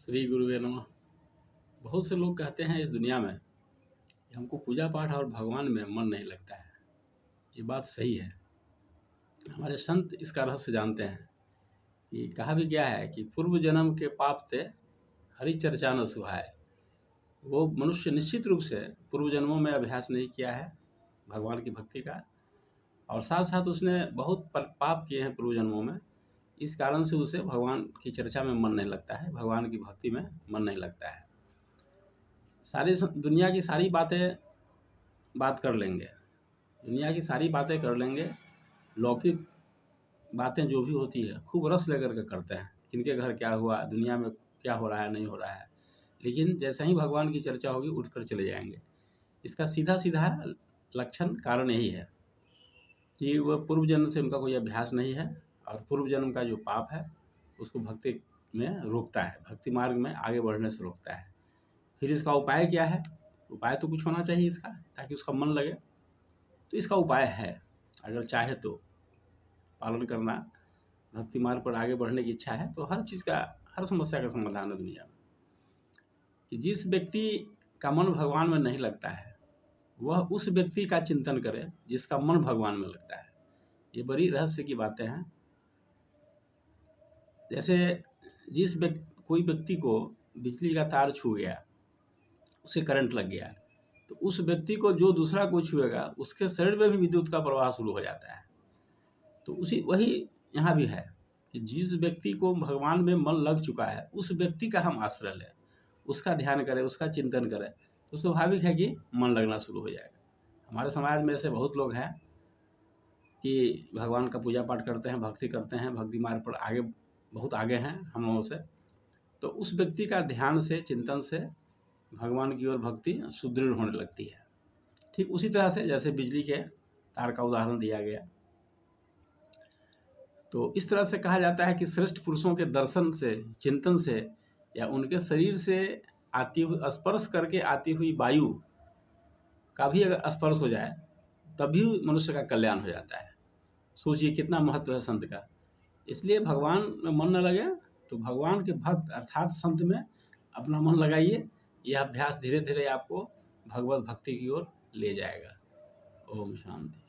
श्री गुरुवे नमः। बहुत से लोग कहते हैं इस दुनिया में कि हमको पूजा पाठ और भगवान में मन नहीं लगता है। ये बात सही है। हमारे संत इसका रहस्य जानते हैं कि कहा भी गया है कि पूर्व जन्म के पाप थे हरि चर्चा न सुहाए। वो मनुष्य निश्चित रूप से पूर्व जन्मों में अभ्यास नहीं किया है भगवान की भक्ति का, और साथ साथ उसने बहुत पाप किए हैं पूर्व जन्मों में। इस कारण से उसे भगवान की चर्चा में मन नहीं लगता है, भगवान की भक्ति में मन नहीं लगता है। सारी दुनिया की सारी बातें बात कर लेंगे, दुनिया की सारी बातें कर लेंगे, लौकिक बातें जो भी होती है खूब रस लेकर के करते हैं, किनके घर क्या हुआ, दुनिया में क्या हो रहा है नहीं हो रहा है, लेकिन जैसे ही भगवान की चर्चा होगी उठकर चले जाएंगे। इसका सीधा सीधा लक्षण कारण यही है कि वह पूर्व जन्म से उनका कोई अभ्यास नहीं है और पूर्व जन्म का जो पाप है उसको भक्ति में रोकता है, भक्ति मार्ग में आगे बढ़ने से रोकता है। फिर इसका उपाय क्या है? उपाय तो कुछ होना चाहिए इसका, ताकि उसका मन लगे। तो इसका उपाय है, अगर चाहे तो पालन करना, भक्ति मार्ग पर आगे बढ़ने की इच्छा है तो हर चीज़ का, हर समस्या का समाधान है दुनिया में। कि जिस व्यक्ति का मन भगवान में नहीं लगता है वह उस व्यक्ति का चिंतन करे जिसका मन भगवान में लगता है। ये बड़ी रहस्य की बातें हैं। जैसे कोई व्यक्ति को बिजली का तार छू गया, उसे करंट लग गया, तो उस व्यक्ति को जो दूसरा कोई छुएगा उसके शरीर में भी विद्युत का प्रवाह शुरू हो जाता है। तो वही यहाँ भी है कि जिस व्यक्ति को भगवान में मन लग चुका है उस व्यक्ति का हम आश्रय लें, उसका ध्यान करें, उसका चिंतन करें, तो स्वाभाविक है कि मन लगना शुरू हो जाएगा। हमारे समाज में ऐसे बहुत लोग हैं कि भगवान का पूजा पाठ करते हैं, भक्ति करते हैं, भक्ति मार्ग पर आगे बहुत आगे हैं हम लोगों से। तो उस व्यक्ति का ध्यान से, चिंतन से भगवान की ओर भक्ति सुदृढ़ होने लगती है। ठीक उसी तरह से जैसे बिजली के तार का उदाहरण दिया गया। तो इस तरह से कहा जाता है कि श्रेष्ठ पुरुषों के दर्शन से, चिंतन से, या उनके शरीर से आती हुई, स्पर्श करके आती हुई वायु का भी अगर स्पर्श हो जाए तभी मनुष्य का कल्याण हो जाता है। सोचिए कितना महत्व है संत का। इसलिए भगवान में मन न लगे तो भगवान के भक्त अर्थात संत में अपना मन लगाइए। यह अभ्यास धीरे धीरे आपको भगवत भक्ति की ओर ले जाएगा। ओम शांति।